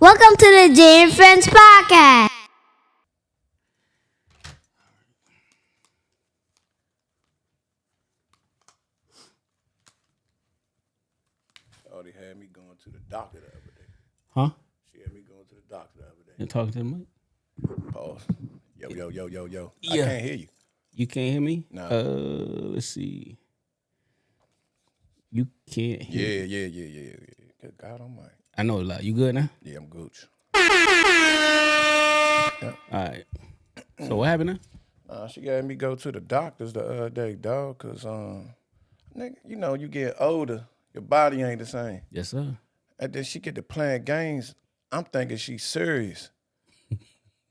Welcome to the Jay and Friends podcast. Shorty had me going to the doctor the other day. Huh? She had me going to the doctor the other day. You talking to the mic? Pause. Yo. Yeah. I can't hear you. You can't hear me? No. Let's see. You can't hear me. Yeah. Good God Almighty. I know a lot. You good now? Yeah, I'm gooch. All right. So what happened now? She had me go to the doctors the other day, dog, cause nigga, you know, you get older, your body ain't the same. Yes, sir. And then she get to playing games. I'm thinking she's serious.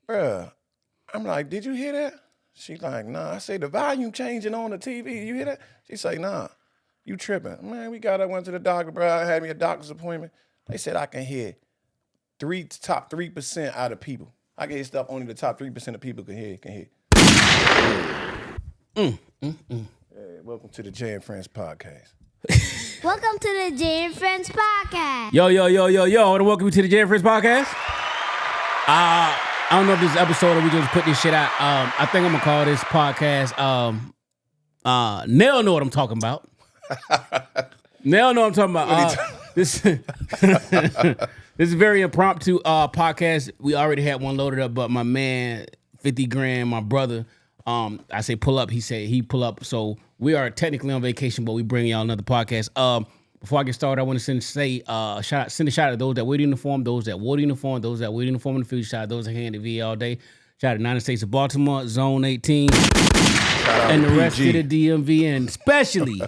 Bruh, I'm like, did you hear that? She like, nah. I say, the volume changing on the TV. You hear that? She say, nah, you tripping. Man, I went to the doctor, bro. I had me a doctor's appointment. They said I can hear top 3% out of people. I can hear stuff only the top 3% of people can hear. Hey, welcome to the Jay and Friends podcast. Welcome to the Jay and Friends podcast. Yo. I want to welcome you to the Jay and Friends podcast. I don't know if this is episode or we just put this shit out. I think I'm going to call this podcast Nell know what I'm talking about. Nell know what I'm talking about. This is a very impromptu podcast. We already had one loaded up, but my man, 50 grand, my brother, I say pull up. He said he pull up. So we are technically on vacation, but we bring y'all another podcast. Before I get started, I want to send a shout out to those that wear the uniform, those that wore the uniform, those that wear the uniform in the future. Shout out to those that hand the VA all day. Shout out to the United States of Baltimore, Zone 18, and the rest of the DMV, and especially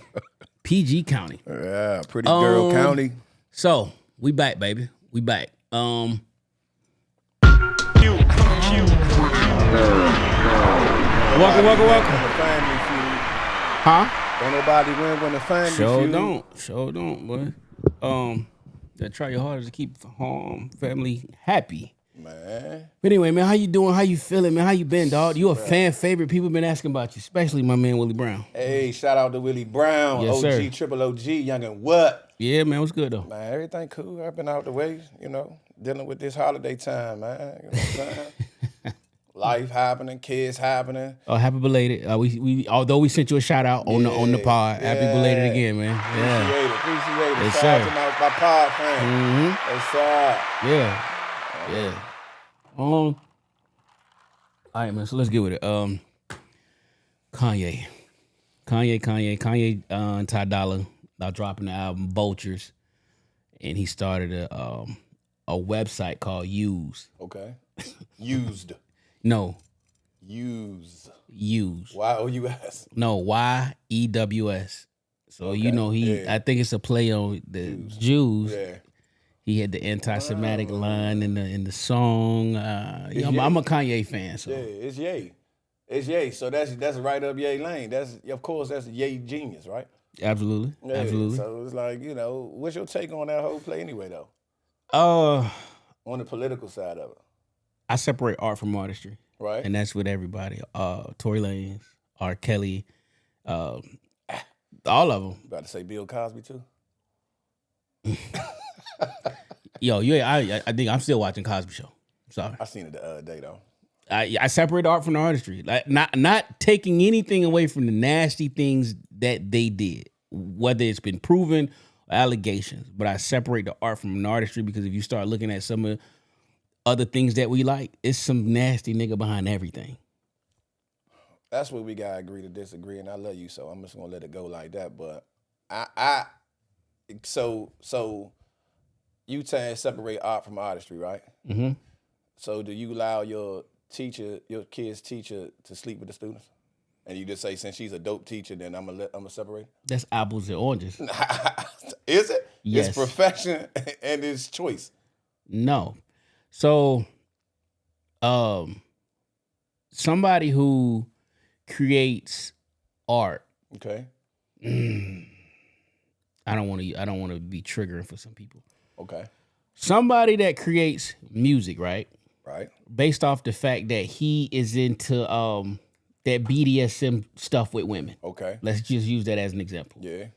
PG County. Yeah, Pretty Girl County. So we back, baby. We back. Welcome. The family feud. Huh? Don't nobody win when the family feud. Sure don't, boy. That try your hardest to keep family happy. Man. But anyway, man, how you doing? How you feeling, man? How you been, dog? You a fan favorite. People been asking about you, especially my man Willie Brown. Hey, shout out to Willie Brown, yes, OG, sir. Triple OG, young and what? Yeah, man, what's good though? Man, everything cool. I've been out the way, dealing with this holiday time, man. You know what I'm saying? Life happening, kids happening. Oh, happy belated. We although we sent you a shout out on the pod. Happy belated again, man. Yeah. Appreciate it. Yes, Shout sir. out to my pod friend. Yes, sir. Yeah. All right, man. So let's get with it. Kanye, and Ty Dolla are dropping the album Vultures, and he started a website called Use. Okay. Used. No. Use. Y-O-U-S. No, YEWS. So Okay. I think it's a play on the Jews. Yeah. He had the anti-Semitic line in the song. I'm a Kanye fan, so Yeah, it's Ye. It's Ye. So that's right up Ye lane. That's Ye genius, right? absolutely. So it's like, what's your take on that whole play anyway, though? On the political side of it. I separate art from artistry, Right. and that's with everybody. Tory Lanez, R. Kelly, all of them. About to say Bill Cosby, too? Yo, I think I'm still watching Cosby Show. Sorry, I seen it the other day, though. I separate art from the artistry. Like not taking anything away from the nasty things that they did, whether it's been proven or allegations. But I separate the art from the artistry because if you start looking at some of other things that we like, it's some nasty nigga behind everything. That's what we got to agree to disagree, and I love you, so I'm just going to let it go like that. But so you separate art from artistry, right? Mm-hmm. So do you allow your kid's teacher to sleep with the students? And you just say, since she's a dope teacher, then I'm gonna separate? That's apples and oranges. Is it? Yes. It's profession and it's choice. No. So, somebody who creates art, Okay. I don't want to be triggering for some people. Okay. Somebody that creates music, right? Right. Based off the fact that he is into that BDSM stuff with women. Okay. Let's just use that as an example. Yeah.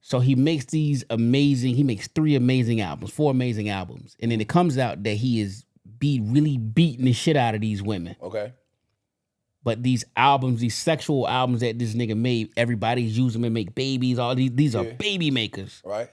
So he makes these amazing. He makes 4 amazing albums, and then it comes out that he is really beating the shit out of these women. Okay. But these albums, these sexual albums that this nigga made, everybody's using them to make babies. All these are baby makers. Right.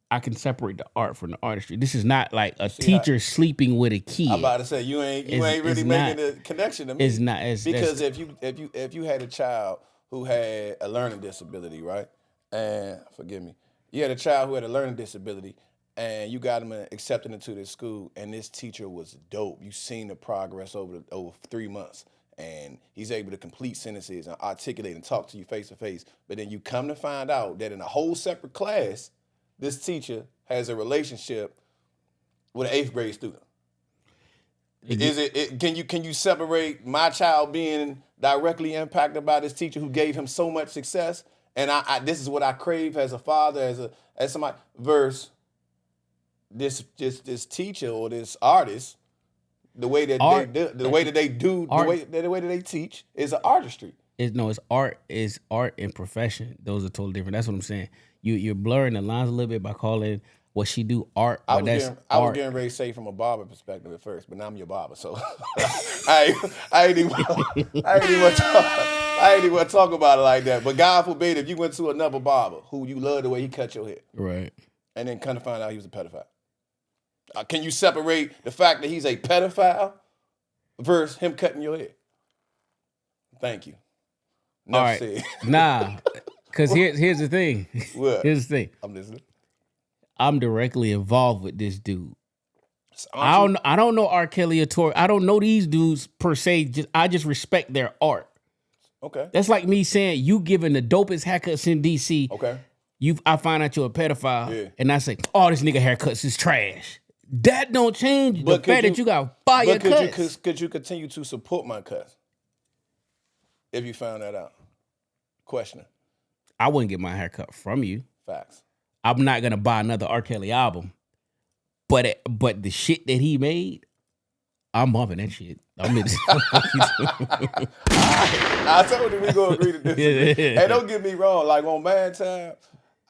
I can separate the art from the artistry. This is not like a teacher sleeping with a kid. I'm about to say you ain't really making the connection to me. It's not because if you had a child who had a learning disability, right? And forgive me, you had a child who had a learning disability, and you got him accepted into this school, and this teacher was dope. You seen the progress over 3 months, and he's able to complete sentences and articulate and talk to you face to face. But then you come to find out that in a whole separate class, this teacher has a relationship with an 8th grade student. Can you separate my child being directly impacted by this teacher who gave him so much success, and I this is what I crave as a father, as somebody, versus this teacher or this artist, the way that they teach is an artistry. It's art and profession. Those are totally different. That's what I'm saying. You're blurring the lines a little bit by calling what she do art. I was getting ready to say from a barber perspective at first, but now I'm your barber, so I ain't even want to talk about it like that. But God forbid if you went to another barber who you love the way he cut your hair, right, and then kind of find out he was a pedophile. Can you separate the fact that he's a pedophile versus him cutting your hair? Thank you. All right. Nah, because here's the thing. What? Here's the thing. I'm listening. I'm directly involved with this dude. I don't know R. Kelly or Tori. I don't know these dudes per se. I just respect their art. Okay. That's like me saying you giving the dopest haircuts in DC. Okay. I find out you're a pedophile, and I say, oh, this nigga haircuts is trash. That don't change the fact that you got fire cuts. Could you continue to support my cuts if you found that out? Questioner. I wouldn't get my haircut from you. Facts. I'm not gonna buy another R. Kelly album, but the shit that he made, I'm bumping that shit. I told you we gonna agree to this. Hey, don't get me wrong. Like on Man Time,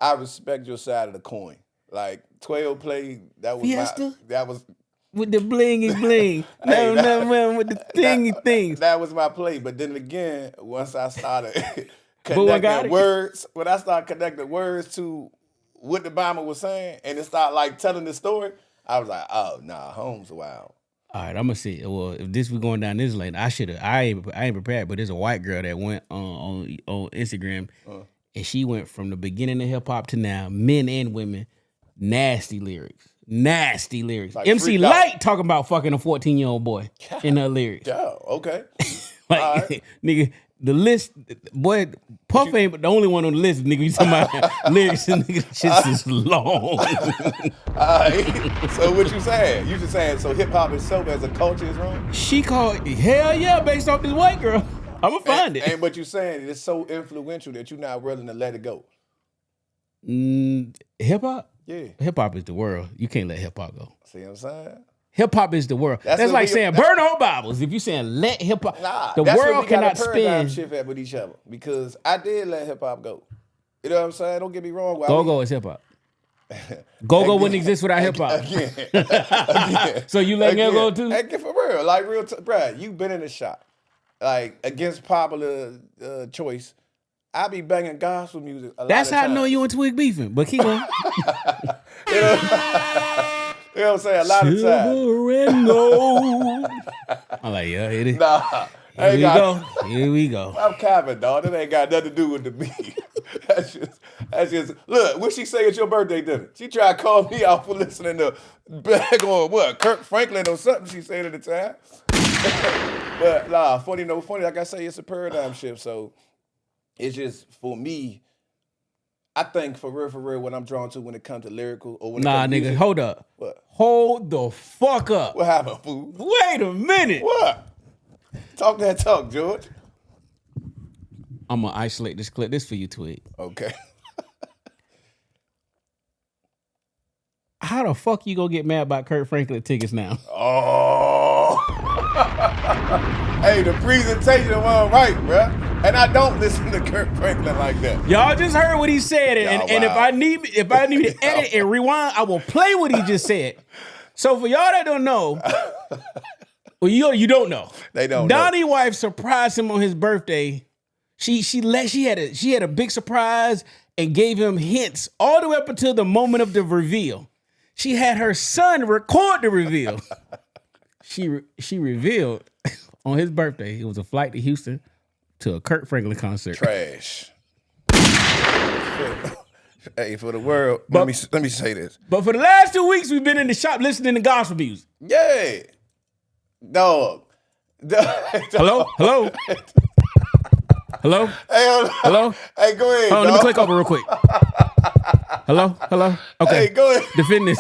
I respect your side of the coin. Like 12 play, that was Fiesta? That was with the blingy bling. No, with the thingy things. That was my play. But then again, once I started connecting words, when I started connecting words to what the Bible was saying, and it started like telling the story, I was like, oh nah, Holmes wild. All right, I'm gonna see. Well, if this was going down this lane, I ain't prepared. But there's a white girl that went on Instagram, and she went from the beginning of hip hop to now, men and women, nasty lyrics. Like MC Light talking about fucking a 14-year-old boy in her lyrics. Yeah, okay. Like, right. Nigga, the list, boy, Puff ain't the only one on the list, nigga. You talking about lyrics and nigga, shit is long. Alright. So what you saying? You just saying so hip hop itself as a culture is wrong? She called hell yeah, based off this white girl. I'ma find it. And but you saying it's so influential that you're not willing to let it go. Hip hop? Yeah. Hip hop is the world. You can't let hip hop go. See what I'm saying? Hip hop is the world. That's like saying burn all Bibles. If you saying let hip hop, the world cannot spin. Shift at with each other because I did let hip hop go. You know what I'm saying? Don't get me wrong. Go is hip hop. Go wouldn't exist without hip hop. Again. So you letting it go too? Again, for real, like bruh, you been in the shop, like against popular choice. I be banging gospel music. That's how I know you and Twig beefing. But keep going. You know what I'm saying? A lot of times. I'm like, yeah, it is. Nah. Here we go. I'm capping, dog. That ain't got nothing to do with the beat. That's just. Look, what she say at your birthday dinner? She tried to call me out for listening to back on what Kirk Franklin or something. She said at the time. But nah, funny no funny. Like I say, it's a paradigm shift. So it's just for me. I think for real, what I'm drawn to when it comes to lyrical or when it comes to music, hold up. What? Hold the fuck up. What happened, fool? Wait a minute. What? Talk that talk, George. I'm gonna isolate this clip. This for you, Twig. Okay. How the fuck you gonna get mad about Kirk Franklin tickets now? Oh. Hey, the presentation wasn't right, bruh. And I don't listen to Kirk Franklin like that. Y'all just heard what he said, and Y'all if I need to edit and rewind, I will play what he just said. So for y'all that don't know, well, you don't know. They don't Donnie's wife surprised him on his birthday. She had a big surprise and gave him hints all the way up until the moment of the reveal. She had her son record the reveal. She revealed on his birthday it was a flight to Houston to a Kirk Franklin concert. Trash. Hey, for the world, let me say this. But for the last 2 weeks, we've been in the shop listening to gospel music. Yeah. Dog. Hello? Hello? Hello? Hey, Hello? Hey, go ahead. Hold on, let me click over real quick. Hello? Hello? Okay. Hey, go ahead. Defend this.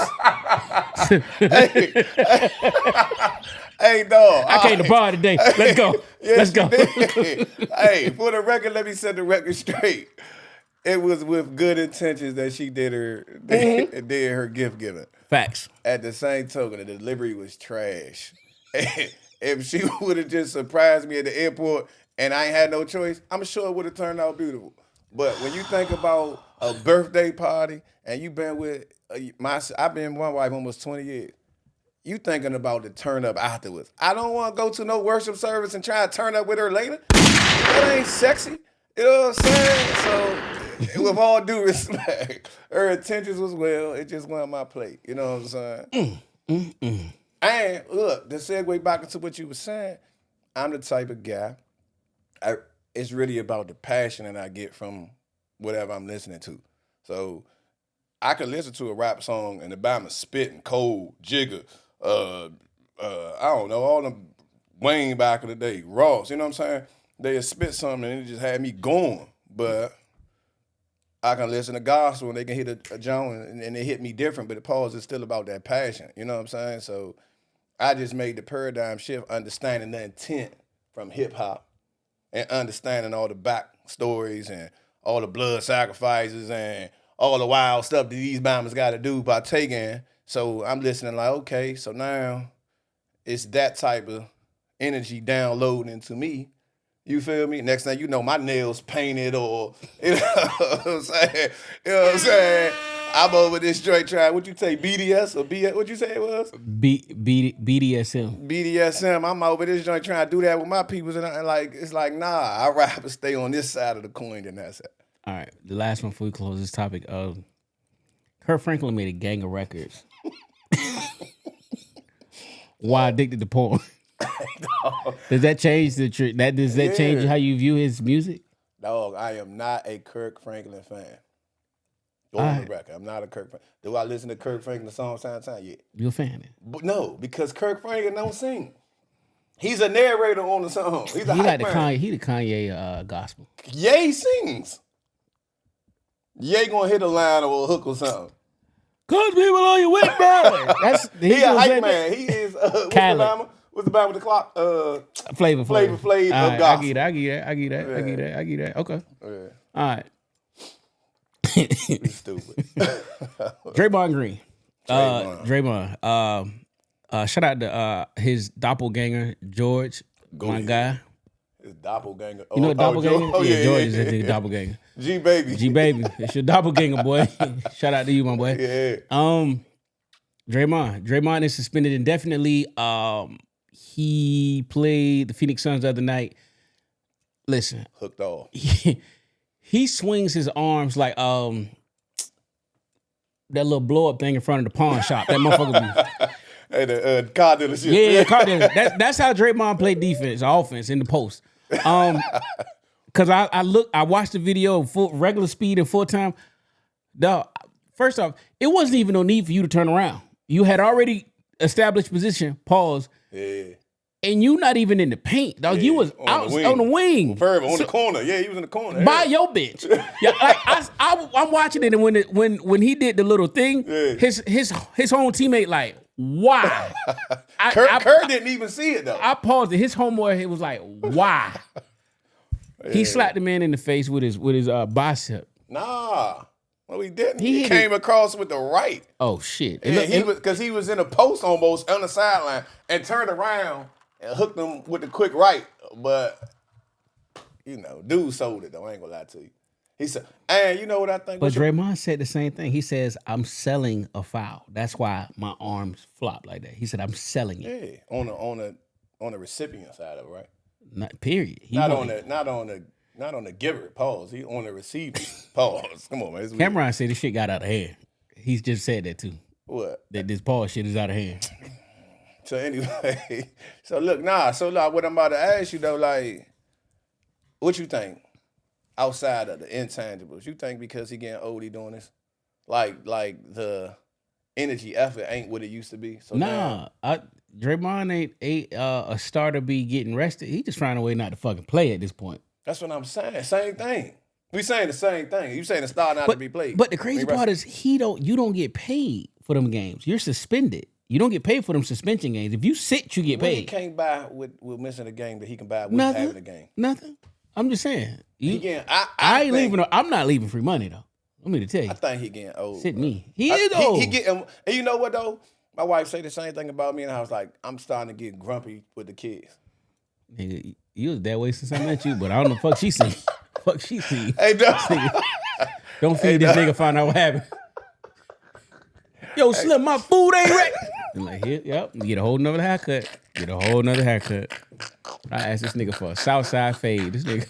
Hey, dog. I came to bar today. Let's go. Yes, Let's go. Hey, for the record, let me set the record straight. It was with good intentions that she did her gift giving. Facts. At the same token, the delivery was trash. If she would have just surprised me at the airport and I ain't had no choice, I'm sure it would have turned out beautiful. But when you think about a birthday party and you've been with I've been with my wife almost 20 years. You thinking about the turn up afterwards. I don't want to go to no worship service and try to turn up with her later. That ain't sexy. You know what I'm saying? So, with all due respect, her intentions was well. It just went on my plate. You know what I'm saying? And look, to segue back into what you were saying, I'm the type of guy, it's really about the passion that I get from whatever I'm listening to. So I could listen to a rap song and the Bama spitting cold, Jigga, I don't know, all them Wayne back in the day, Ross, you know what I'm saying? They spit something and it just had me going. But I can listen to gospel and they can hit a Joan and it hit me different, but the pause is still about that passion, you know what I'm saying? So I just made the paradigm shift, understanding the intent from hip hop and understanding all the back stories and all the blood sacrifices and all the wild stuff that these bombers got to do by taking. So I'm listening like, okay, so now it's that type of energy downloading into me. You feel me? Next thing you know, my nails painted or, you know what I'm saying? You know what I'm saying? I'm over this straight trying, what you say, BDS or BS, what you say it was? BDSM. BDSM, I'm over this joint trying to do that with my peoples and it's like, nah, I'd rather stay on this side of the coin than that side. All right, the last one before we close this topic. Kirk Franklin made a gang of records. Why addicted to porn? Does that change does that change how you view his music? Dog, I am not a Kirk Franklin fan. On the record, I'm not a Kirk Franklin. Do I listen to Kirk Franklin songs time to time? Yeah. You a fan? But no, because Kirk Franklin don't sing. He's a narrator on the song. He's a hype man. He the Kanye gospel. Ye sings. Ye gonna hit a line or a hook or something. Cause people on your whip, bro. He a hype man. He is what's the band with the clock? Flavor of gospel. I get that. Okay. Yeah. All right. He's stupid. Draymond Greene. Draymond. Shout out to his doppelganger, George, my guy. His doppelganger. You know what doppelganger? George is a doppelganger. G baby. It's your doppelganger, boy. Shout out to you, my boy. Yeah. Draymond is suspended indefinitely. He played the Phoenix Suns the other night. Listen. Hooked off. He swings his arms like that little blow up thing in front of the pawn shop. That motherfucker. Hey, the car dealership. Yeah, car dealership. That's how Draymond played defense, offense in the post. Cause I watched the video full regular speed and full time. Dog, first off, it wasn't even no need for you to turn around. You had already established position. Pause. Yeah. And you not even in the paint, dog. You was on the wing. On the corner. Yeah, he was in the corner. By your bench. Yeah, like I'm watching it, and when he did the little thing, his own teammate like, why? Kerr didn't even see it though. I paused it. His homeboy was like, why? He slapped the man in the face with his bicep. Nah. No, he didn't. He came across with the right. Oh shit! Because he was in a post almost on the sideline and turned around and hooked him with the quick right. But dude sold it though. I ain't gonna lie to you. He said, and you know what I think? But Draymond said the same thing. He says, I'm selling a foul. That's why my arms flop like that. He said, I'm selling it. Yeah, on the recipient side of it, right? Not period. Not on the giver. Pause. He on the receiver. Pause. Come on, man. Cameron said this shit got out of hand. He's just said that too. What? That this pause shit is out of hand. So anyway, what I'm about to ask you though, like, what you think outside of the intangibles? You think because he getting old, he doing this? Like the energy effort ain't what it used to be. So Draymond ain't a starter be getting rested. He just trying a way not to fucking play at this point. That's what I'm saying. Same thing. We saying the same thing. You saying the star not to be played. But the crazy part is you don't get paid for them games. You're suspended. You don't get paid for them suspension games. If you sit, you get paid. He can't buy with missing a game that he can buy with having a game. Nothing. I'm just saying. I ain't leaving. I'm not leaving free money though. Let me tell you. I think he getting old. Sit me. He is old. He getting. And you know what though? My wife say the same thing about me, and I was like, I'm starting to get grumpy with the kids. Nigga, you was that way since I met you, but I don't know. Fuck she see. Fuck she see. Hey, don't feed this nigga. Find out what happened. Yo, Slim, my food ain't ready. I'm like, here, yep. Get a whole nother haircut. I asked this nigga for a Southside fade. This nigga,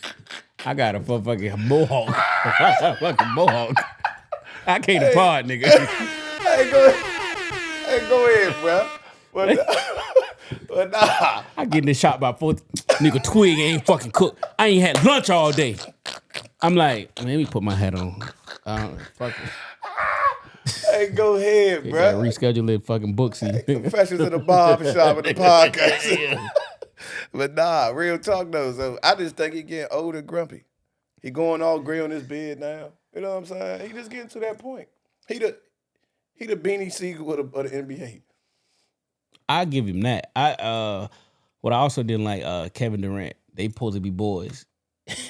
I got a fucking mohawk. I can't afford, nigga. Hey, go ahead, bro. But nah. I get in this shop by 4. Nigga, Twig ain't fucking cooked. I ain't had lunch all day. I'm like, man, let me put my hat on. Fuck it. Hey, go ahead, bro. Reschedule it, fucking Booksy. Confessions in the barbershop and the podcast. But nah, real talk though. So I just think he getting old and grumpy. He going all gray on his bed now. You know what I'm saying? He just getting to that point. He the Beanie Siegel of the NBA. I give him that. What I also didn't like Kevin Durant. They supposed to be boys,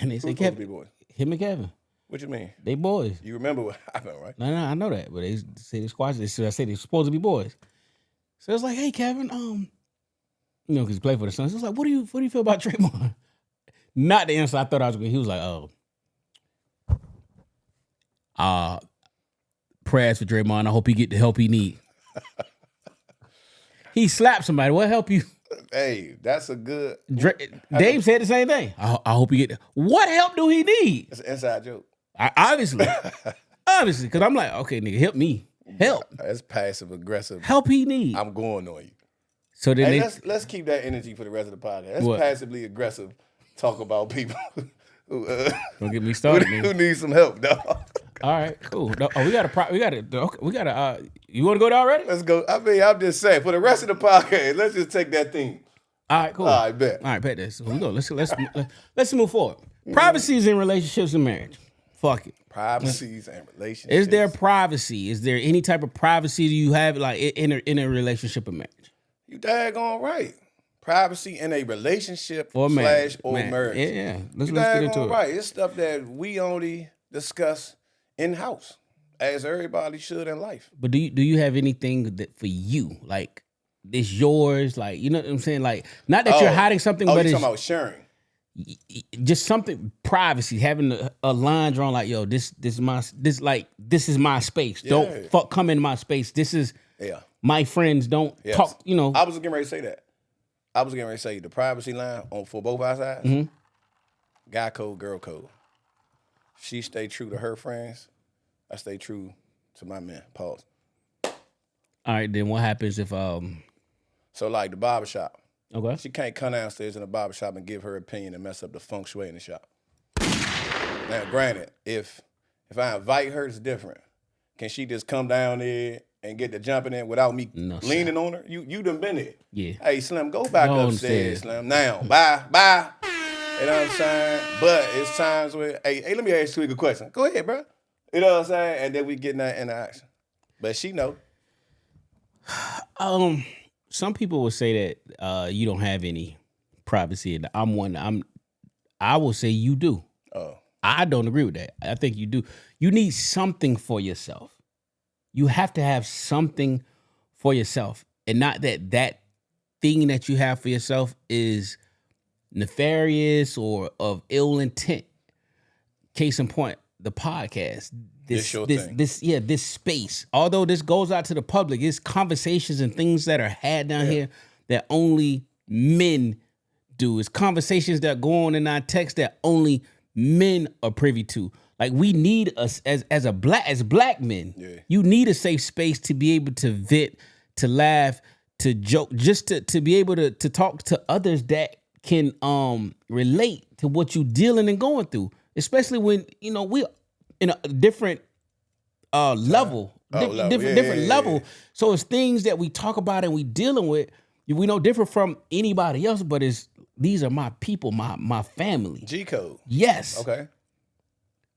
and they said Kevin, him and Kevin. What you mean? They boys. You remember what happened, right? No, I know that, but they say they squashed it. So I say they're supposed to be boys. So it's like, hey, Kevin, because he played for the Suns. It's like, what do you feel about Draymond? Not the answer I thought I was going. He was like, prayers for Draymond. I hope he get the help he need. He slapped somebody. What help you? Hey, that's a good. Dame said the same thing. I hope he get. What help do he need? It's an inside joke. Obviously, because I'm like, okay, nigga, help me. Help. That's passive aggressive. Help he need. I'm going on you. So then let's keep that energy for the rest of the podcast. That's what? Passively aggressive. Talk about people who don't get me started. Who need some help, dog. All right, cool. We got to. You want to go there already? Let's go. I mean, I'm just saying for the rest of the podcast, let's just take that theme. All right, cool. All right, bet. All right, bet this. So we go. Let's move forward. Privacies in relationships and marriage. Fuck it. Privacies and relationships. Is there privacy? Is there any type of privacy you have like in a relationship or marriage? You daggone right. Privacy in a relationship or marriage. Marriage. Yeah. Let's get into it. Right. It's stuff that we only discuss in house, as everybody should in life. But do you have anything that for you like it's yours? Like, you know what I'm saying? Like, not that you're hiding something, but you're it's talking about sharing. Just something privacy, having a line drawn like, yo, this is my space. Yeah. Don't come in my space. This is my friends. Don't talk. You know, I was getting ready to say that. I was getting ready to say the privacy line for both our sides. Mm-hmm. Guy code, girl code. She stay true to her friends. I stay true to my men. Pause. All right, then what happens if So like the barbershop. Okay. She can't come downstairs in the barbershop and give her opinion and mess up the feng shui in the shop. Now, granted, if I invite her, it's different. Can she just come down there and get the jumping in without me leaning on her? You done been there. Yeah. Hey, Slim, go back upstairs, Slim. Now, bye. You know what I'm saying? But it's times where, hey, let me ask you a question. Go ahead, bro. You know what I'm saying? And then we get in that interaction. But she know. Some people will say that you don't have any privacy, and I will say you do. Oh. I don't agree with that. I think you do. You need something for yourself. You have to have something for yourself, and not that thing that you have for yourself is nefarious or of ill intent. Case in point, the podcast. This space. Although this goes out to the public, it's conversations and things that are had down here that only men do. It's conversations that go on in our text that only men are privy to. Like we need us as black men. Yeah. You need a safe space to be able to vent, to laugh, to joke, just to be able to talk to others that can relate to what you dealing and going through. Especially when we're in a different level, different level. So it's things that we talk about and we dealing with. We know different from anybody else, but these are my people, my family. G code. Yes. Okay.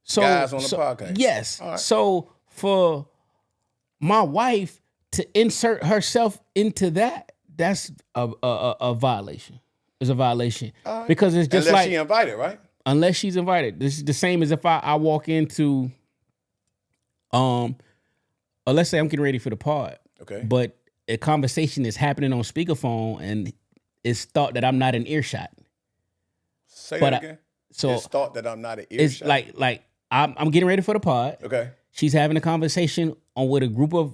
So guys on the podcast. Yes. All right. So for my wife to insert herself into that's a violation. It's a violation because it's just unless she invited, right? Unless she's invited. This is the same as if I walk into, let's say I'm getting ready for the pod. Okay. But a conversation is happening on speakerphone and it's thought that I'm not in earshot. Say that again. It's thought that I'm not in earshot. It's like I'm getting ready for the pod. Okay. She's having a conversation with a group of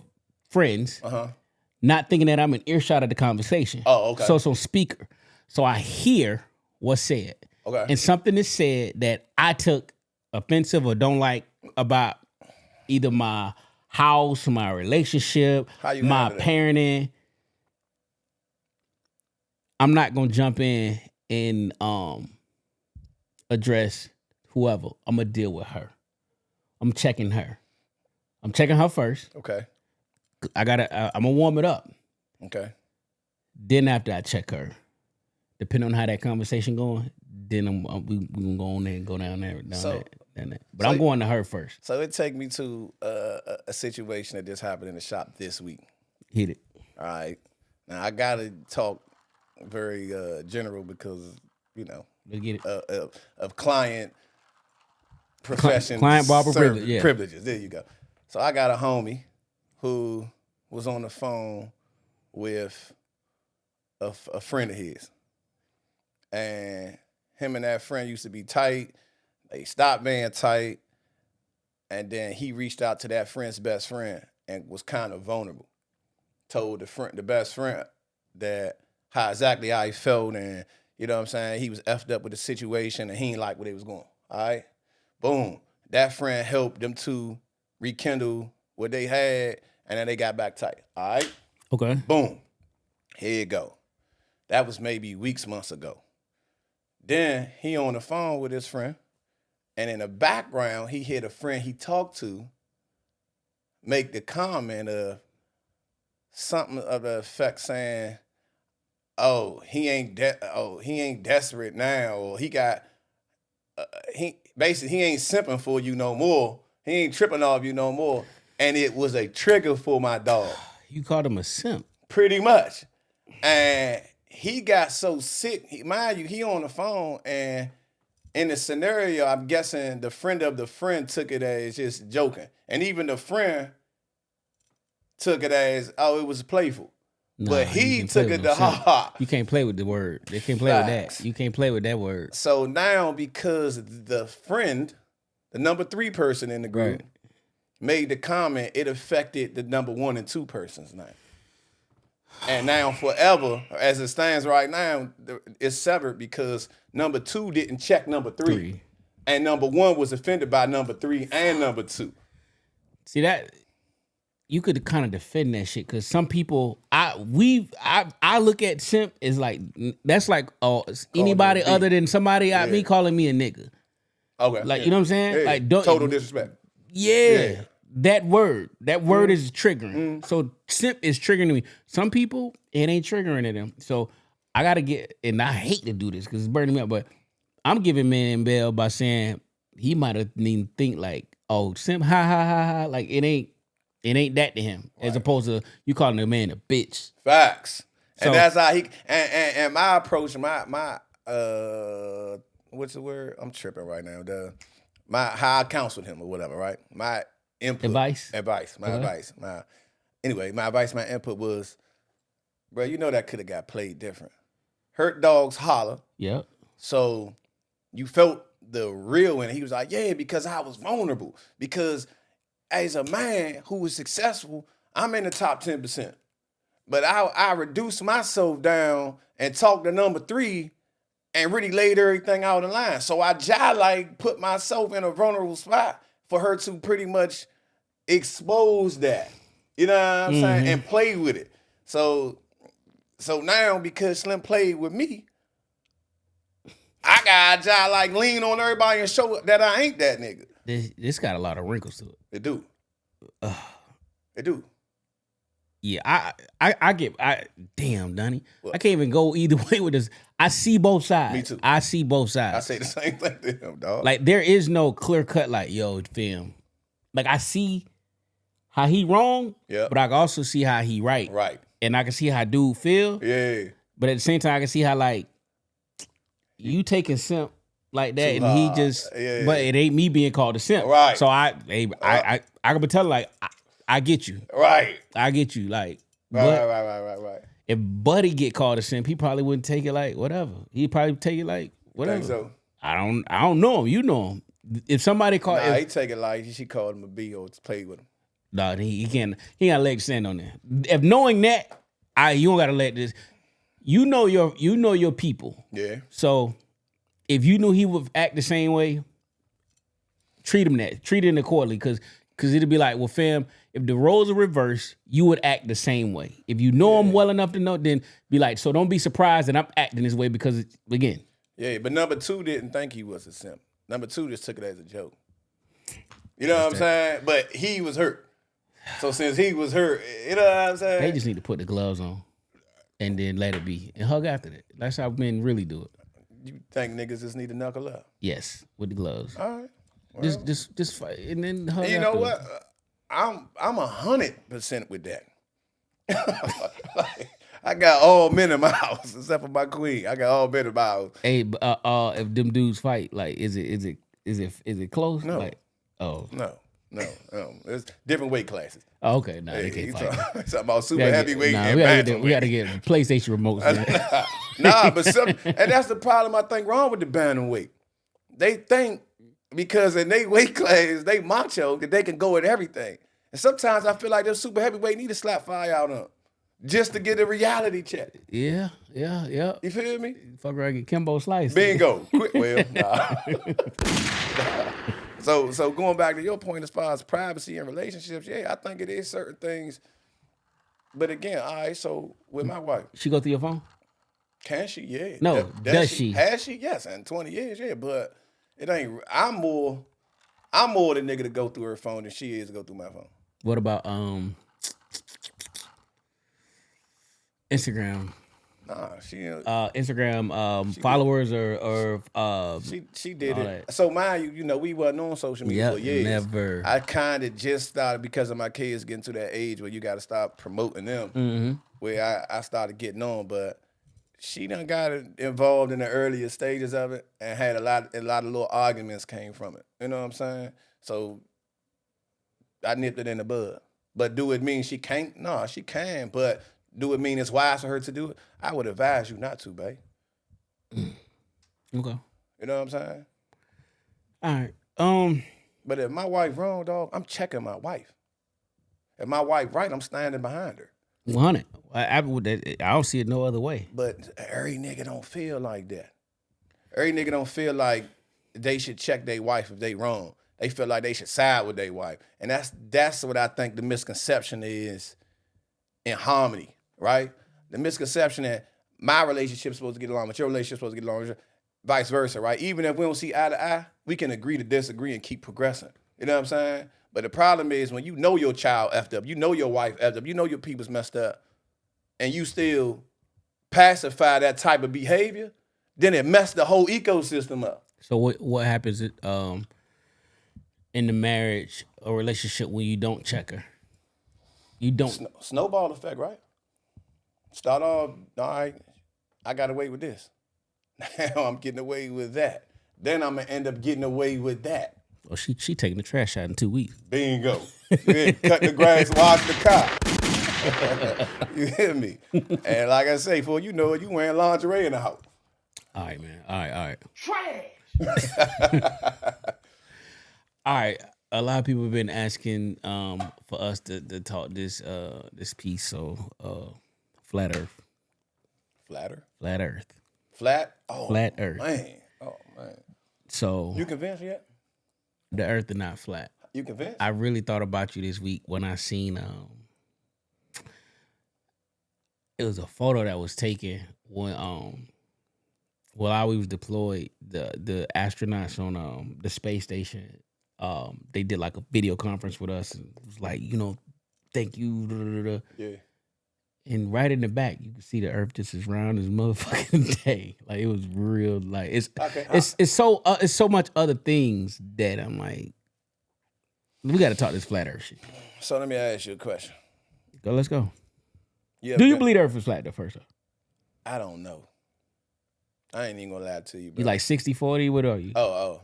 friends, not thinking that I'm in earshot of the conversation. Oh, okay. So it's on speaker. So I hear what's said. Okay. And something is said that I took offensive or don't like about either my house, my relationship, my parenting. I'm not gonna jump in and address whoever. I'm gonna deal with her. I'm checking her. I'm checking her first. Okay. I'm gonna warm it up. Okay. Then after I check her, depending on how that conversation going, then we gonna go on there and go down there. But I'm going to her first. So it take me to a situation that just happened in the shop this week. Hit it. All right. Now I gotta talk very general because let's get it. Of client profession, client barber privileges. There you go. So I got a homie who was on the phone with a friend of his, and him and that friend used to be tight. They stopped being tight, and then he reached out to that friend's best friend and was kind of vulnerable. Told the best friend that how he felt, and you know what I'm saying, he was effed up with the situation and he ain't like where they was going. All right, boom. That friend helped them two rekindle what they had, and then they got back tight. All right. Okay. Boom. Here you go. That was maybe months ago. Then he on the phone with his friend, and in the background, he heard a friend he talked to make the comment of something of the effect saying, he ain't desperate now, or he ain't simping for you no more. He ain't tripping off you no more. And it was a trigger for my dog. You called him a simp. Pretty much. And he got so sick. Mind you, he on the phone, and in the scenario, I'm guessing the friend of the friend took it as just joking. And even the friend took it as, it was playful. But he took it to heart. You can't play with the word. They can't play with that. You can't play with that word. So now, because the friend, the number 3 person in the group, made the comment, it affected the number 1 and 2 persons now. And now forever, as it stands right now, it's severed because number 2 didn't check number 3. And number 1 was offended by number 3 and number 2. See that? You could kind of defend that shit because some people, I look at simp as like, that's like anybody other than somebody me calling me a nigga. Okay. Like, you know what I'm saying? Yeah. Like, total disrespect. Yeah. That word is triggering. So simp is triggering me. Some people, it ain't triggering them. So I got to get, and I hate to do this because it's burning me up, but I'm giving man bail by saying he might have even think like, simp, ha, ha, ha, ha. Like, it ain't that to him, as opposed to you calling a man a bitch. Facts. And that's how he and my approach, my what's the word? I'm tripping right now. How I counseled him or whatever, right? My input. Advice. My advice. My input was, bro, you know that could have got played different. Hurt dogs holler. Yep. So you felt the real, and he was like, yeah, because I was vulnerable. Because as a man who was successful, I'm in the top 10%. But I reduced myself down and talked to number 3 and really laid everything out in line. So I like put myself in a vulnerable spot for her to pretty much expose that. You know what I'm saying? And play with it. So now because Slim played with me, I got like lean on everybody and show that I ain't that nigga. This got a lot of wrinkles to it. It do. It do. Yeah, I get damn, Donnie. What? I can't even go either way with this. I see both sides. Me too. I see both sides. I say the same thing to him, dog. Like there is no clear cut like, yo, fam. Like I see how he wrong, but I can also see how he right. Right. And I can see how dude feel. Yeah. But at the same time, I can see how like you taking simp like that, and he just. Yeah. But it ain't me being called a simp. Right. So I can tell like I get you. Right. I get you. Like. Right. If Buddy get called a simp, he probably wouldn't take it like whatever. He'd probably take it like whatever. Think so? I don't know him. You know him. If somebody called, he take it like she called him a B or play with him. Nah, he can't. He got leg stand on there. If knowing that, you don't gotta let this. You know your people. Yeah. So if you knew he would act the same way, treat him accordingly, because it'd be like, well, fam, if the roles are reversed, you would act the same way. If you know him well enough to know, then be like, so don't be surprised that I'm acting this way because, again. Yeah, but number 2 didn't think he was a simp. Number 2 just took it as a joke. You know what I'm saying? But he was hurt. So since he was hurt, you know what I'm saying? They just need to put the gloves on and then let it be and hug after that. That's how men really do it. You think niggas just need to knuckle up? Yes, with the gloves. All right. Well, just fight and then hug. You know what? I'm 100% with that. Like, I got all men in my house except for my queen. I got all men in my house. Hey, if them dudes fight, like, is it close? No. Like, oh no. It's different weight classes. Oh, okay, nah, they can't fight. Talking about super heavyweight and we gotta get PlayStation remotes. And that's the problem I think wrong with the bantamweight. They think because in their weight class, they macho, that they can go at everything. And sometimes I feel like them super heavyweight need to slap fire out on them just to get a reality check. Yeah. You feel me? Fuck around, get Kimbo sliced. Bingo. Quick, well, nah. So going back to your point as far as privacy and relationships, yeah, I think it is certain things. But again, all right, so with my wife. She go through your phone? Can she? Yeah. No, does she? Has she? Yes, in 20 years, yeah. But it ain't, I'm more the nigga to go through her phone than she is to go through my phone. What about Instagram? Nah, she Instagram followers or she did it. That. So mind you, we wasn't on social media for years. Never. I kind of just started because of my kids getting to that age where you got to start promoting them. Mm-hmm. Where I started getting on, but she done got involved in the earlier stages of it and had a lot of little arguments came from it. You know what I'm saying? So I nipped it in the bud. But do it mean she can't? No, she can. But do it mean it's wise for her to do it? I would advise you not to, babe. Okay. You know what I'm saying? All right. But if my wife wrong, dog, I'm checking my wife. If my wife right, I'm standing behind her. 100. I don't see it no other way. But every nigga don't feel like that. Every nigga don't feel like they should check their wife if they wrong. They feel like they should side with their wife. And that's what I think the misconception is in harmony, right? The misconception that my relationship's supposed to get along with your relationship's supposed to get along with your, vice versa, right? Even if we don't see eye to eye, we can agree to disagree and keep progressing. You know what I'm saying? But the problem is when you know your child effed up, you know your wife effed up, you know your people's messed up, and you still pacify that type of behavior, then it messed the whole ecosystem up. So what happens in the marriage or relationship when you don't check her? You don't. Snowball effect, right? Start off, all right, I got away with this. Now I'm getting away with that. Then I'm going to end up getting away with that. Well, she taking the trash out in 2 weeks. Bingo. Cut the grass, wash the car. You hear me? And like I say, before you know it, you wearing lingerie in the house. All right, man. All right. Trash. All right. A lot of people have been asking for us to talk this piece. So flat Earth. Flatter. Flat Earth. Flat. Oh, Flat Earth. Man. Oh man. So You convinced yet? the Earth is not flat. You convinced? I really thought about you this week when I seen it was a photo that was taken when while I was deployed, the astronauts on the space station, they did like a video conference with us and it was like, thank you. Da, da, da, da. Yeah. And right in the back, you can see the Earth just as round as motherfucking day. Like it was real. Like it's so much other things that I'm like, we got to talk this flat Earth shit. So let me ask you a question. Let's go. Yeah. Do you believe the Earth is flat though? First off, I don't know. I ain't even gonna lie to you, bro. you like 60-40? What are you? Oh.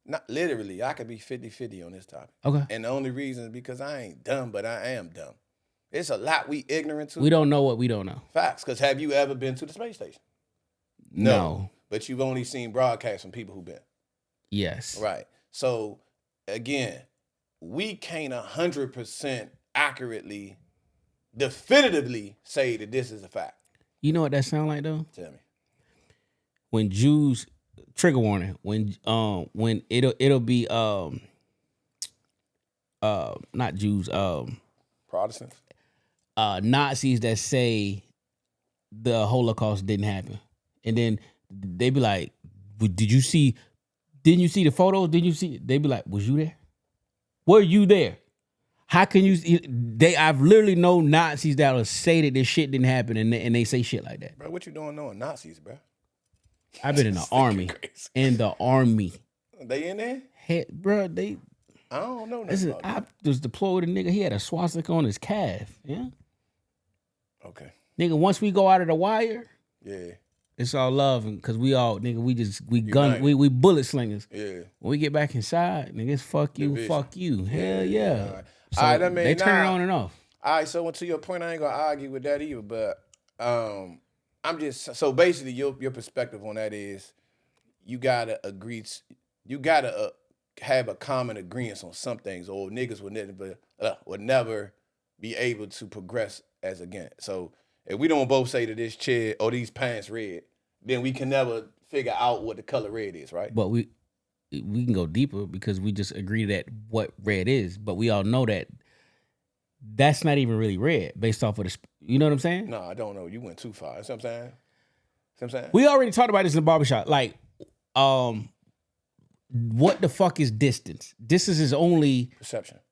Not literally. I could be 50-50 on this topic. Okay. And the only reason is because I ain't dumb, but I am dumb. It's a lot we ignorant to. We don't know what we don't know. Facts. Because have you ever been to the space station? No. But you've only seen broadcasts from people who've been. Yes. Right. So, again, we can't 100% accurately, definitively say that this is a fact. You know what that sound like though? Tell me. When Jews, trigger warning, when it'll be not Jews, Protestants? Nazis that say the Holocaust didn't happen. And then they be like, didn't you see the photos? Didn't you see it? They be like, was you there? Were you there? How can you? I've literally known Nazis that will say that this shit didn't happen, and they say shit like that. Bro, what you doing knowing Nazis, bro? I've been in the army. In the army. They in there? Hey, bro, I don't know nothing listen, about I that. was deployed with a nigga. He had a swastika on his calf. Yeah, Okay. nigga. Once we go out of the wire, Yeah. it's all love, because we all nigga. We United. we bullet slingers. Yeah. When we get back inside, niggas, fuck you, Division. fuck you. Hell yeah. All right. So All right, I mean, they turn it on and off. All right, so to your point, I ain't gonna argue with that either. But I'm just so basically your perspective on that is you gotta agree. You gotta have a common agreement on some things, or niggas would never be able to progress as again. So if we don't both say that this chair or these pants red, then we can never figure out what the color red is, right? But we can go deeper because we just agree that what red is. But we all know that that's not even really red based off of the. You know what I'm saying? No, I don't know. You went too far. That's what I'm saying. See what I'm saying? We already talked about this in the barbershop. Like, what the fuck is distance? Distance is only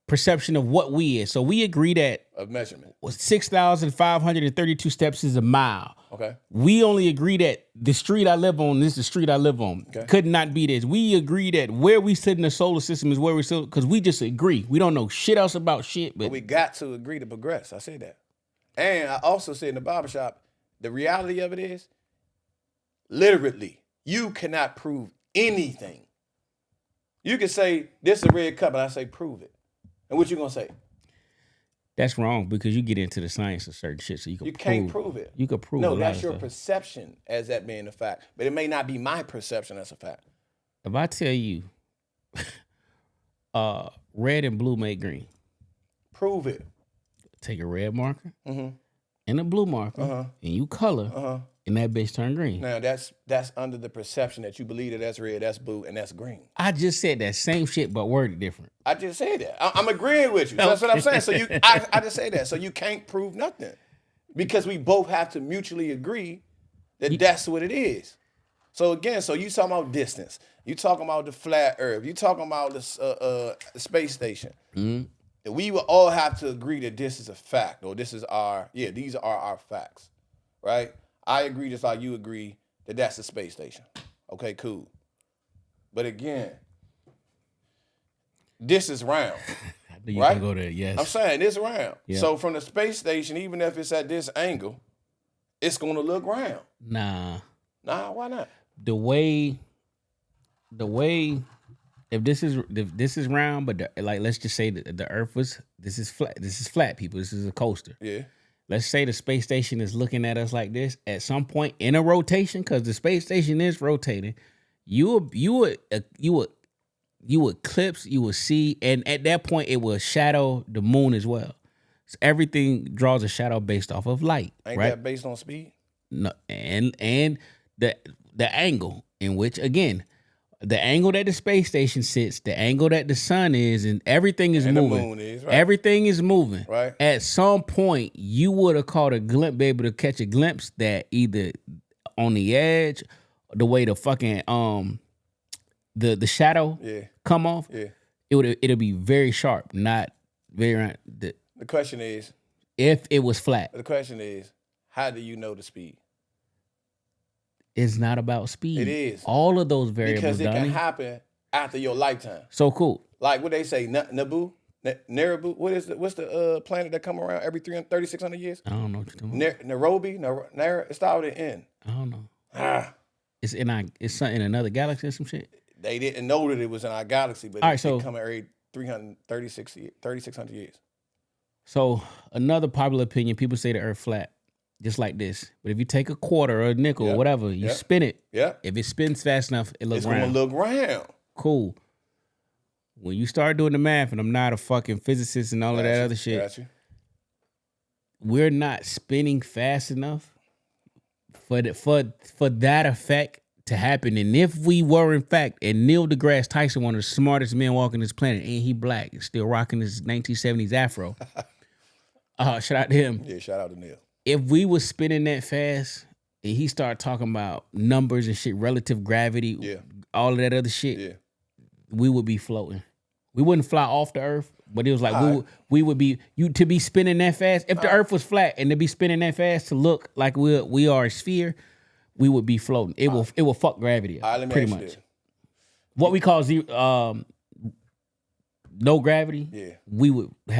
perception of what we is. So we agree that of measurement 6,532 steps is a mile. Okay. We only agree that the street I live on, this is the street I live on. Okay. Could not be this. We agree that where we sit in the solar system is where we sit, because we just agree. We don't know shit else about shit. But we got to agree to progress. I said that. And I also said in the barbershop, the reality of it is, literally, you cannot prove anything. You can say, this is a red cup, and I say, prove it. And what you gonna say? That's wrong, because you get into the science of certain shit, so you can't prove it. You can prove No, a lot that's of your stuff. perception as that being a fact. But it may not be my perception as a fact. If I tell you red and blue make green, Prove it. take a red marker Mm-hmm. and a blue marker, and you color, and that bitch turn green. Now, that's under the perception that you believe that that's red, that's blue, and that's green. I just said that same shit, but worded different. I just said that. I'm agreeing with you. That's what I'm saying. So I just say that. So you can't prove nothing because we both have to mutually agree that that's what it is. So again, so you talking about distance. You talking about the flat Earth. You talking about the space station. Mm-hmm. We will all have to agree that this is a fact, or these are our facts, right? I agree just like you agree that that's the space station. Okay, cool. But again, this is round. I knew you right? can go there, yes. I'm saying it's round. Yeah. So from the space station, even if it's at this angle, it's gonna look round. Nah, why not? the way, if this is round, but like let's just say that the Earth this is flat. This is flat, people. This is a coaster. Yeah. let's say the space station is looking at us like this at some point in a rotation, because the space station is rotating. You would eclipse, you would see, and at that point it will shadow the moon as well. So everything draws a shadow based off of light. Ain't right? that based on speed? No, and the angle in which, again, the angle that the space station sits, the angle that the sun is, and everything is moving. The moon is, right. Everything is moving. Right. At some point, you would have caught a glimpse, be able to catch a glimpse that either on the edge, the way the fucking the shadow come off, it'll be very sharp, not very. The question is, if it was flat. The question is, how do you know the speed? It's not about speed. It is. All of those variables, because it can happen after your lifetime. So cool. Like what they say, Naboo, Narabu. What's the planet that come around every 3,600 years? I don't know what you're talking about. Nairobi, it started with N. I don't know. It's in another galaxy or some shit. They didn't know that it was in our galaxy, but it come every 3,600 years. So another popular opinion, people say the Earth flat. Just like this. But if you take a quarter or a nickel or whatever, you spin it. Yeah. If it spins fast enough, it looks round. It's going to look round. Cool. When you start doing the math, and I'm not a fucking physicist and all of that other shit, we're not spinning fast enough for that effect to happen. And if we were, in fact, and Neil deGrasse Tyson, one of the smartest men walking this planet, and he black, and still rocking his 1970s afro. Shout out to him. Yeah, shout out to Neil. If we was spinning that fast and he started talking about numbers and shit, relative gravity, all of that other shit, we would be floating. We wouldn't fly off the Earth, but it was like we would be to be spinning that fast. If the Earth was flat and to be spinning that fast to look like we are a sphere, we would be floating. It will fuck gravity up, pretty much. What we call no gravity, we would be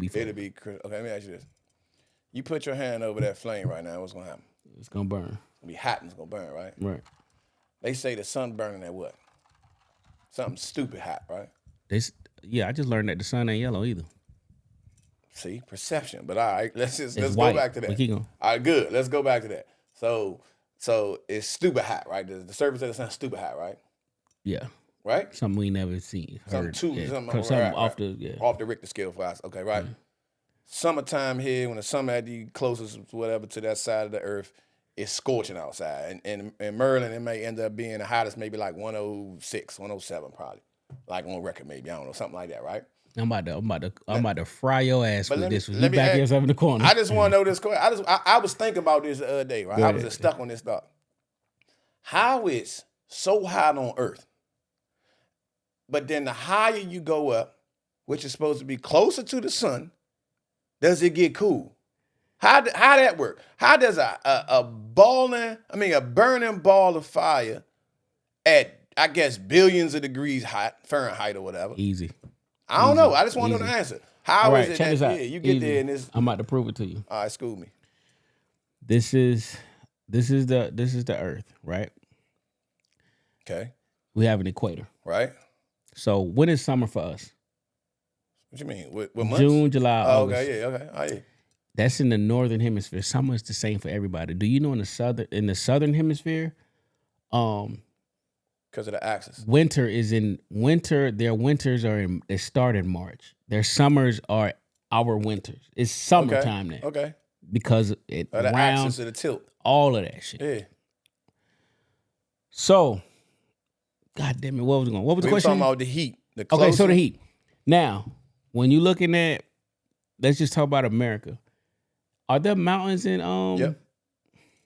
floating. It'd be okay. Let me ask you this. You put your hand over that flame right now, what's going to happen? It's going to burn. It's going to be hot and it's going to burn, right? Right. They say the sun burning at what? Something stupid hot, right? I just learned that the sun ain't yellow either. See, perception. But all right, let's go back to that. We keep going. All right, good. Let's go back to that. So it's stupid hot, right? The surface of the sun is stupid hot, right? Yeah. Right? Something we never seen. Something off the Richter scale for us. Okay, right? Mm-hmm. Summertime here, when the summer at the closest whatever to that side of the earth, it's scorching outside. And in Maryland, it may end up being the hottest, maybe like 106, 107 probably. Like on record, maybe. I don't know, something like that, right? I'm about to fry your ass with this. You back yourself in the corner. I just want to know this question. I was thinking about this the other day, right? I was just stuck on this thought. How is so hot on Earth, but then the higher you go up, which is supposed to be closer to the sun, does it get cool? How that work? How does a burning ball of fire at, I guess, billions of degrees hot, Fahrenheit or whatever? Easy. I don't know. I just want to know the answer. How is it that you get there and this? I'm about to prove it to you. All right, school me. This is the Earth, right? Okay. We have an equator. Right. So when is summer for us? What you mean? What months? June, July, August. Okay, yeah, okay. Oh, yeah. That's in the northern hemisphere. Summer is the same for everybody. Do you know in the southern hemisphere, because of the axis, their winters they start in March. Their summers are our winters. It's summertime there. Okay. Because the axis of the tilt. All of that shit. Yeah. So, God damn it, what was the question? We were talking about the heat. Okay, so the heat. Now, when you're looking at, let's just talk about America. Are there mountains in Yep.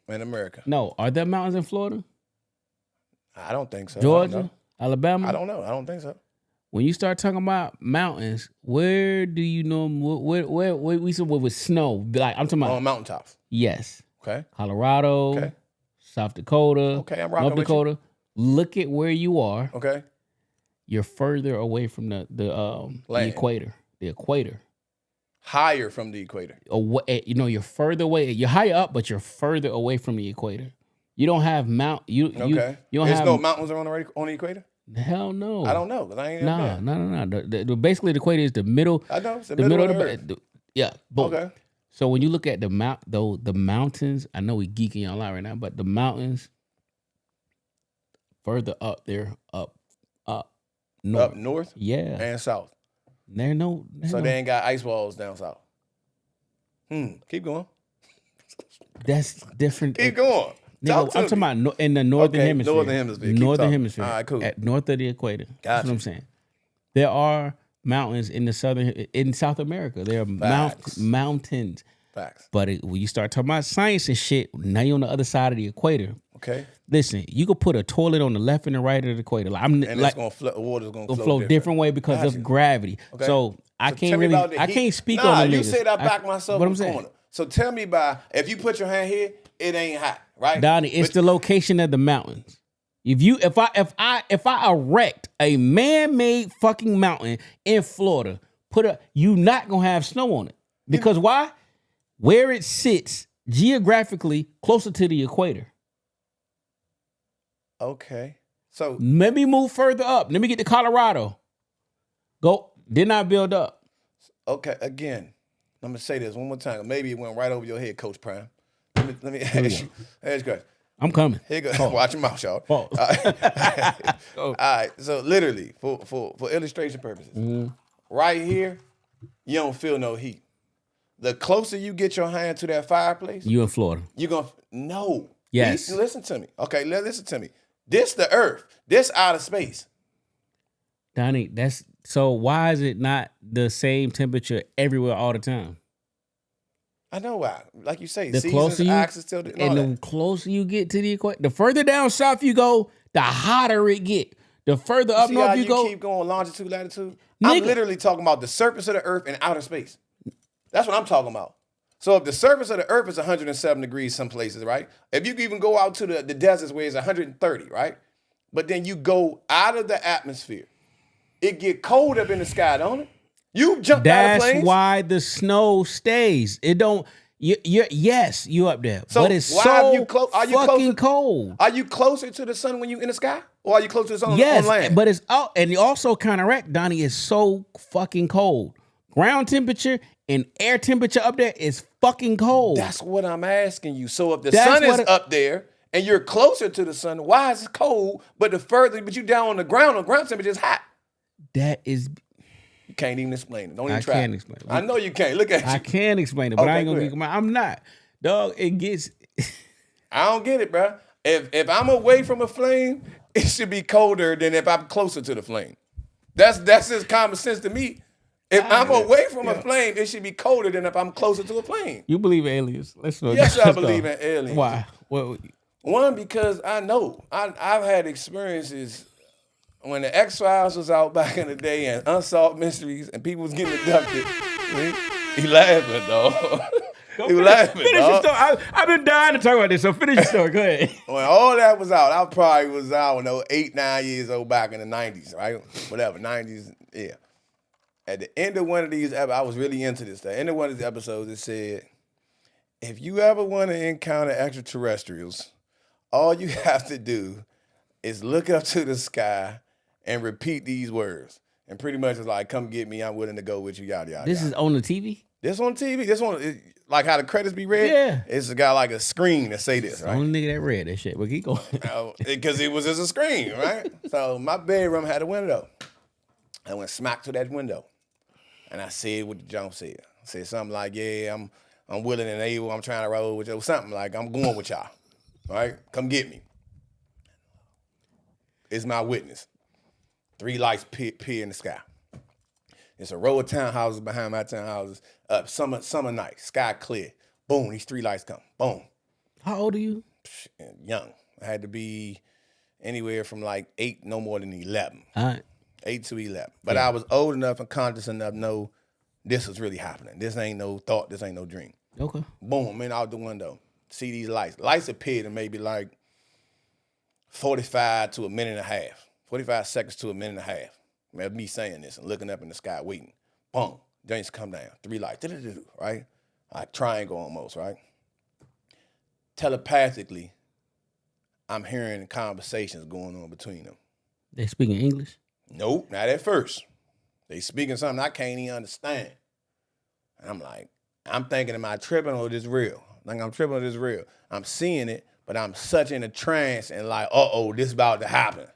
In America. No, are there mountains in Florida? I don't think so. Georgia? Alabama? I don't know. I don't think so. When you start talking about mountains, where do you know where we said with snow? Like I'm talking about on mountaintops. Yes. Okay. Colorado. Okay. South Dakota. Okay, I'm rocking North Dakota. With you. Look at where you are. Okay. You're further away from the equator. The equator. Higher from the equator. You're further away. You're higher up, but you're further away from the equator. You don't have you don't There's have no mountains on the equator? Hell no. I don't know, because I ain't No. Basically, the equator is the middle. I know. It's the middle of the earth. Yeah. Boom. Okay. So when you look at the mountains, I know we geeking y'all out right now, but the mountains further up there, up north. Up north? Yeah. And south. So They ain't got ice walls down south. Keep going. That's different. Keep going. Nigga, I'm talking about in the northern hemisphere. Northern hemisphere. Northern hemisphere. All right, cool. At north of the equator. That's Gotcha. what I'm saying. There are mountains in South America. There are mountains. Facts. But when you start talking about science and shit, now you're on the other side of the equator. Okay. Listen, you could put a toilet on the left and the right of the equator. It's gonna water's gonna flow different way because of gravity. Okay. So I can't speak on the you niggas. said I back myself in the corner. So tell me if you put your hand here, it ain't hot, right? Donnie, it's the location of the mountains. If I erect a man-made fucking mountain in Florida, you not gonna have snow on it. Because why? Where it sits geographically closer to the equator. Okay. So let me move further up. Let me get to Colorado. Did not build up. Okay, again, I'm gonna say this one more time. Maybe it went right over your head, Coach Prime. Let me ask you a question. I'm coming. Here you go. Watch your mouth, y'all. All right. So literally, for illustration purposes, right here, you don't feel no heat. The closer you get your hand to that fireplace, you in Florida. You're gonna no. Yes. Listen to me. Okay, listen to me. This the Earth. This outer space. Donnie, so why is it not the same temperature everywhere all the time? I know why. Like you say, the seasons, axis, the closer you get to the equator, the further down south you go, the hotter it get. The further up north you go, keep going longitude, latitude. I'm literally talking about the surface of the Earth and outer space. That's what I'm talking about. So if the surface of the Earth is 107 degrees some places, right? If you even go out to the deserts where it's 130, right? But then you go out of the atmosphere, it get cold up in the sky, don't it? You jumped out of planes. That's why the snow stays. It don't. Yes, you up there, but it's fucking cold. Are you closer to the sun when you in the sky, or are you closer to the sun on land? But it's out, and you also counteract, Donnie. It's so fucking cold. Ground temperature and air temperature up there is fucking cold. That's what I'm asking you. So if the sun is up there and you're closer to the sun, why is it cold? But you down on the ground temperature is hot. That is. You can't even explain it. Don't even try. I can't explain it. I know you can't. Look at you. I can explain it, but I ain't gonna get I'm not. Dog, it gets. I don't get it, bro. If I'm away from a flame, it should be colder than if I'm closer to the flame. That's just common sense to me. If I'm away from a flame, it should be colder than if I'm closer to a flame. You believe in aliens? Yes, I believe in aliens. Why? One, because I know. I've had experiences when the X-Files was out back in the day and Unsolved Mysteries and people was getting abducted. He laughing, dog. He was laughing, finish dog. Your story. I've been dying to talk about this, so finish your story. Go ahead. When all that was out, I probably was, 8, 9 years old back in the 90s, right? Whatever, 90s, yeah. At the end of one of these episodes, I was really into this. At the end of one of these episodes, it said, if you ever want to encounter extraterrestrials, all you have to do is look up to the sky and repeat these words. And pretty much it's like, come get me, I'm willing to go with you, yada, yada. This is on the TV? This on TV. This one, like how the credits be read? Yeah. It's got like a screen that say this, right? The only nigga that read that shit, but keep going. Because it was just a screen, right? So my bedroom had a window. I went smack to that window. And I said what the jump said. I said something like, yeah, I'm willing and able, I'm trying to roll with you. Something like, I'm going with y'all. All right? Come get me. It's my witness. 3 lights peer in the sky. It's a row of townhouses behind my townhouses. Summer night, sky clear. Boom, these 3 lights come. Boom. How old are you? Young. I had to be anywhere from like 8, no more than 11. All right. 8 to 11. But I was old enough and conscious enough to know this is really happening. This ain't no thought. This ain't no dream. Okay. Boom, man, out the window. See these lights. Lights appeared in maybe like 45 to a minute and a half. 45 seconds to a minute and a half. Man, me saying this and looking up in the sky, waiting. Boom, James come down. 3 lights, right? Like triangle almost, right? Telepathically, I'm hearing conversations going on between them. They speaking English? Nope, not at first. They speaking something I can't even understand. And I'm like, I'm thinking, am I tripping or this real? Like I'm tripping or this real? I'm seeing it, but I'm such in a trance and like, this about to happen.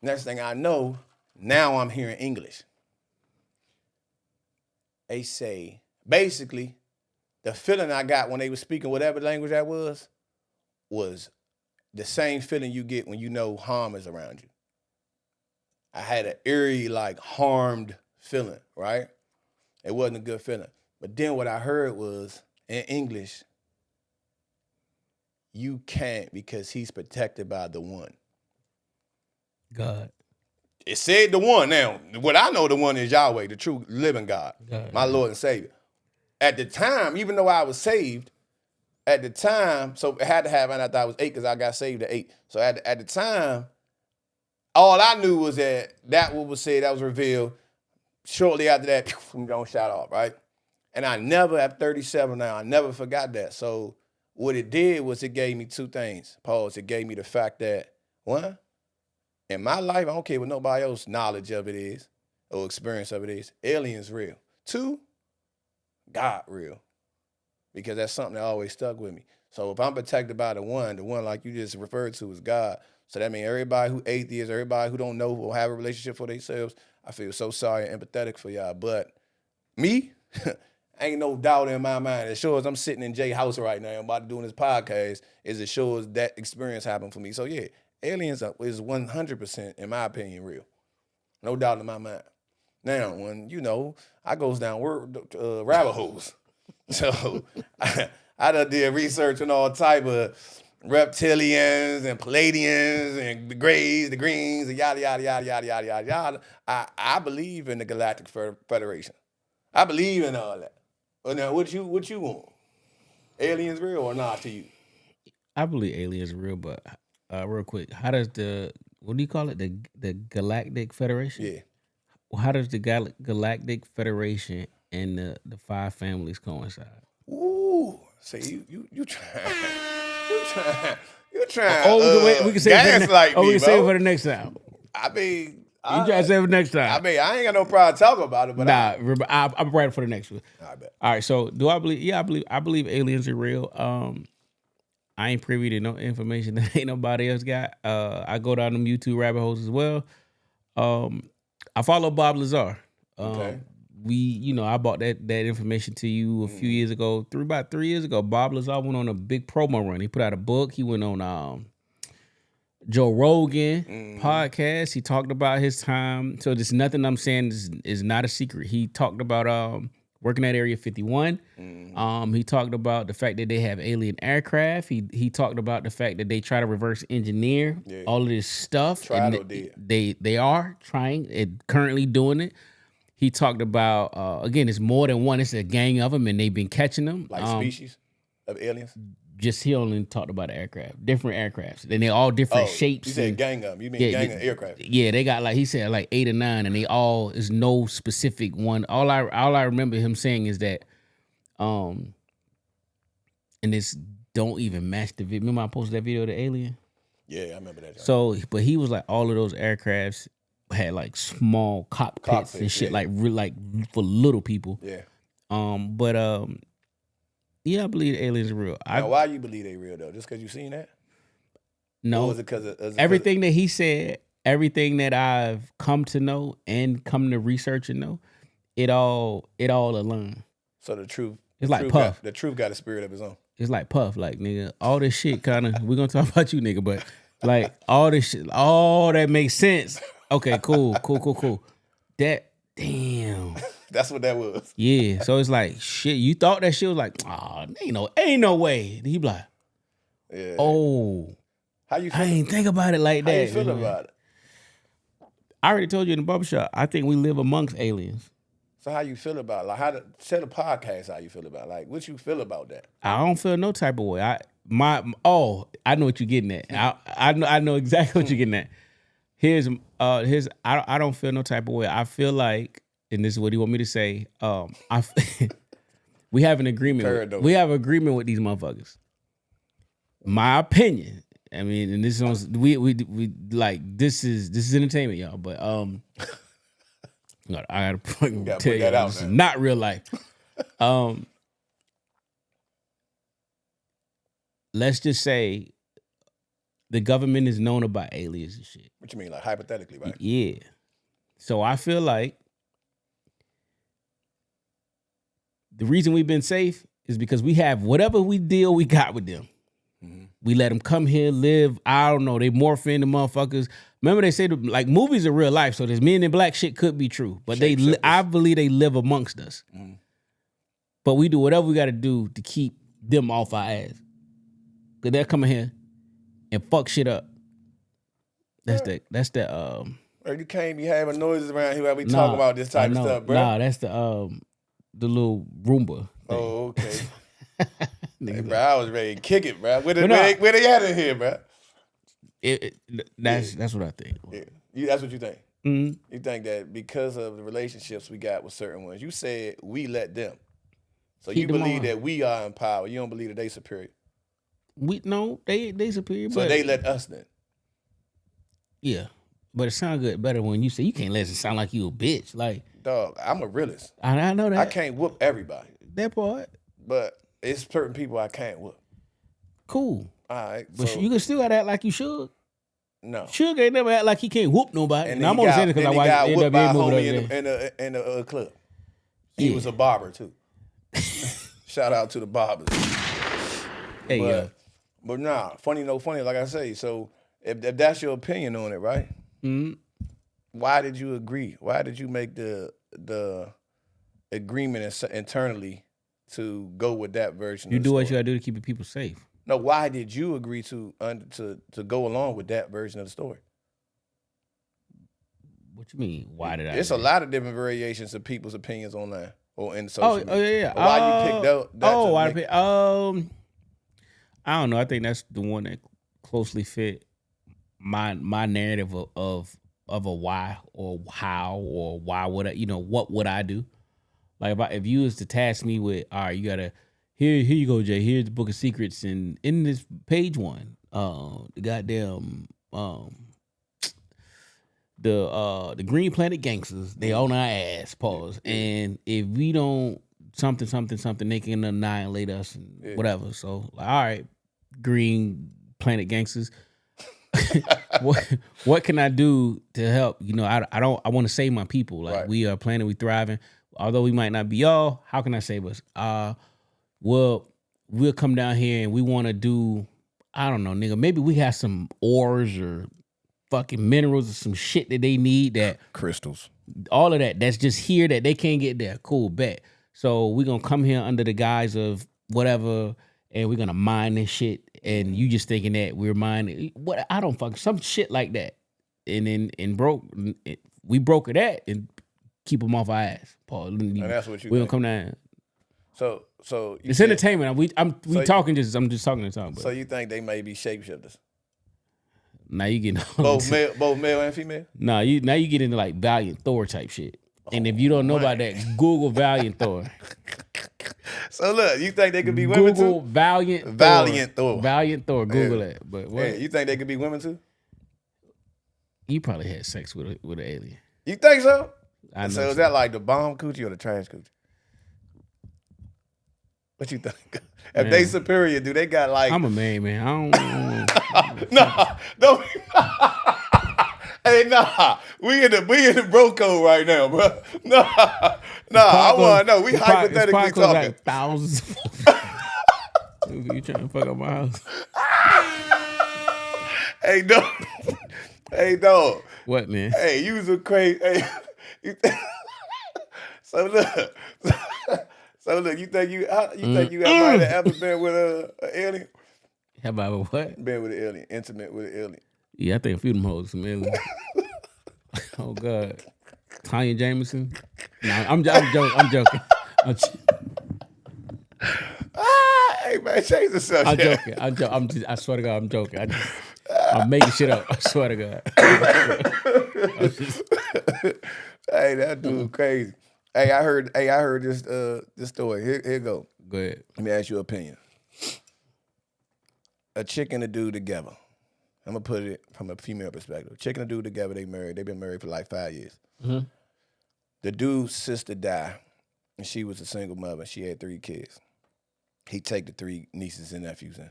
Next thing I know, now I'm hearing English. They say, basically, the feeling I got when they were speaking whatever language that was the same feeling you get when you know harm is around you. I had an eerie, like, harmed feeling, right? It wasn't a good feeling. But then what I heard was, in English, you can't because he's protected by the one. God. It said the one. Now, what I know the one is Yahweh, the true living God, my Lord and Savior. At the time, even though I was saved, at the time, so it had to happen after I was 8 because I got saved at 8. So at the time, all I knew was that what was said, that was revealed. Shortly after that, I'm going to shout off, right? And I never, at 37 now, I never forgot that. So what it did was it gave me two things. Pause. It gave me the fact that, one, in my life, I don't care what nobody else's knowledge of it is or experience of it is, aliens real. Two, God real. Because that's something that always stuck with me. So if I'm protected by the one like you just referred to is God. So that means everybody who atheist, everybody who don't know or have a relationship for themselves, I feel so sorry and empathetic for y'all. But me, ain't no doubt in my mind. As sure as I'm sitting in Jay's house right now, I'm about to doing this podcast, is as sure as that experience happened for me. So yeah, aliens is 100%, in my opinion, real. No doubt in my mind. Now, when, I goes down rabbit holes. So I done did research on all type of reptilians and Palladians and the Greys, the Greenes, and yada, yada, yada, yada, yada, yada, yada. I believe in the Galactic Federation. I believe in all that. But now, what you want? Aliens real or not to you? I believe aliens are real, but real quick, how does what do you call it? The Galactic Federation? Yeah. Well, how does the Galactic Federation and the five families coincide? Ooh, see you trying, you trying. We can save it for me, we can save it for the next time. I mean, You try to save it next time. I mean, I ain't got no problem talking about it, but I'm ready for the next one. I bet. All right, so do I believe? Yeah, I believe aliens are real. I ain't privy to no information that ain't nobody else got. I go down them YouTube rabbit holes as well. I follow Bob Lazar. Okay. I bought that information to you a few years ago, about 3 years ago. Bob Lazar went on a big promo run. He put out a book. He went on Joe Rogan podcast. He talked about his time. So there's nothing I'm saying is not a secret. He talked about working at Area 51. He talked about the fact that they have alien aircraft. He talked about the fact that they try to reverse engineer all of this stuff. They are trying and currently doing it. He talked about, again, it's more than one. It's a gang of them, and they've been catching them. Like species of aliens? Just he only talked about different aircrafts. And they're all different shapes. You said gang of them. You mean gang of aircraft. Yeah, they got he said 8 or 9, and they all, is no specific one. All I remember him saying is that, and this don't even match the video. Remember I posted that video of the alien? Yeah, I remember that. So, but he was like, all of those aircrafts had like small cockpits and shit, like for little people. Yeah. Yeah, I believe aliens are real. Now, why you believe they real though? Just because you seen that? No. Or is it because everything that he said, everything that I've come to know and come to research and know, it all aligned. So the truth. It's like Puff. The truth got a spirit of its own. It's like Puff, like nigga, all this shit kind of. We're gonna talk about you, nigga, but like all this shit, all that makes sense. Okay, cool. That damn. That's what that was. Yeah. So it's like shit. You thought that shit was like, ain't no way. He be like, yeah. Oh, how you feel? I ain't think about it like that. How you feel about it? I already told you in the barbershop. I think we live amongst aliens. So how you feel about it? Like tell the podcast how you feel about it. Like what you feel about that? I don't feel no type of way. I know what you're getting at. I know exactly what you're getting at. Here's I don't feel no type of way. I feel like, and this is what you want me to say. We have an agreement. We have agreement with these motherfuckers. My opinion. I mean, and this is we like this is entertainment, y'all. But I gotta tell you, this is not real life. let's just say the government is known about aliens and shit. What you mean, like hypothetically, right? Yeah. So I feel like the reason we've been safe is because we have whatever we got with them. Mm-hmm. We let them come here, live. I don't know. They morph into motherfuckers. Remember they say like movies are real life, so this Men in Black shit could be true. But I believe they live amongst us. Mm-hmm. But we do whatever we got to do to keep them off our ass. Because they're coming here and fuck shit up. That's the You can't be having noises around here while we talk about this type of stuff, bro. Nah, that's the little Roomba thing. Oh, okay. Hey, bro, I was ready to kick it, bro. Where they at in here, bro? That's what I think. Yeah. That's what you think? Mm-hmm. You think that because of the relationships we got with certain ones, you said we let them. So you believe that we are in power. You don't believe that they superior. They superior. So they let us then. Yeah. But it sounds good better when you say you can't let it sound like you a bitch. Like, dog, I'm a realist. I know that. I can't whoop everybody. That part. But it's certain people I can't whoop. Cool. All right. But you can still gotta act like you should. No. Suge ain't never act like he can't whoop nobody. And I'm only saying it because I watched NWA by a movie homie in the club. He was a barber too. Shout out to the barbers. Hey, but nah, funny, like I say. So if that's your opinion on it, right? Mm-hmm. Why did you agree? Why did you make the agreement internally to go with that version? You do what you gotta do to keep the people safe. No, why did you agree to go along with that version of the story? What you mean? Why did I? It's a lot of different variations of people's opinions online or in social media. Oh yeah. But why you picked that? Why I picked? I don't know. I think that's the one that closely fit my narrative of a why or how or why would I? What would I do? Like if you was to task me with, all right, you gotta. Here you go, Jay. Here's the Book of Secrets, and in this page 1, the goddamn the Green Planet gangsters, they on our ass. Pause. And if we don't something, they can annihilate us and whatever. So all right, Green Planet gangsters. what can I do to help? I want to save my people. Like right. We are planet, we thriving. Although we might not be all, how can I save us? Well, we'll come down here and we want to do, I don't know, nigga. Maybe we have some ores or fucking minerals or some shit that they need that crystals, all of that's just here that they can't get there. Cool, bet. So we're gonna come here under the guise of whatever, and we're gonna mine this shit. And you just thinking that we're mining what? I don't fucking some shit like that. And then we broker that and keep them off our ass. Paul, and that's what you. We gonna come down. So it's entertainment. I'm just talking to talk. So you think they may be shapeshifters? Now you getting both male and female. Nah, you get into like Valiant Thor type shit. And if you don't know about that, Google Valiant Thor. So look, you think they could be women Google too? Valiant Thor. Valiant Thor. Google that. But what? Yeah, you think they could be women too? You probably had sex with an alien. You think so? I know. So is that like the bomb coochie or the trash coochie? What you think? If they superior, do they got like? I'm a man. I don't. Nah, don't. Hey, nah. We in the bro code right now, bro. Nah. I want to know. We hypothetically talking. Like thousands. You trying to fuck up my house? Hey, dog. Hey, dog. What, man? Hey, you was a crazy. Hey, so look. You think you might have ever been with an alien? Have I ever what? Been with an alien, intimate with an alien. Yeah, I think a few of them hoes some aliens. Oh God, Tanya Jameson. No, I'm joking. Hey man, change the subject. I'm joking. I swear to God, I'm joking. I'm making shit up. I swear to God. Hey, that dude crazy. Hey, I heard this story. Here you go. Go ahead. Let me ask your opinion. A chick and a dude together. I'm gonna put it from a female perspective. A chick and a dude together, they married. They've been married for like 5 years. Mm-hmm. The dude's sister died, and she was a single mother. She had 3 kids. He take the 3 nieces and nephews in.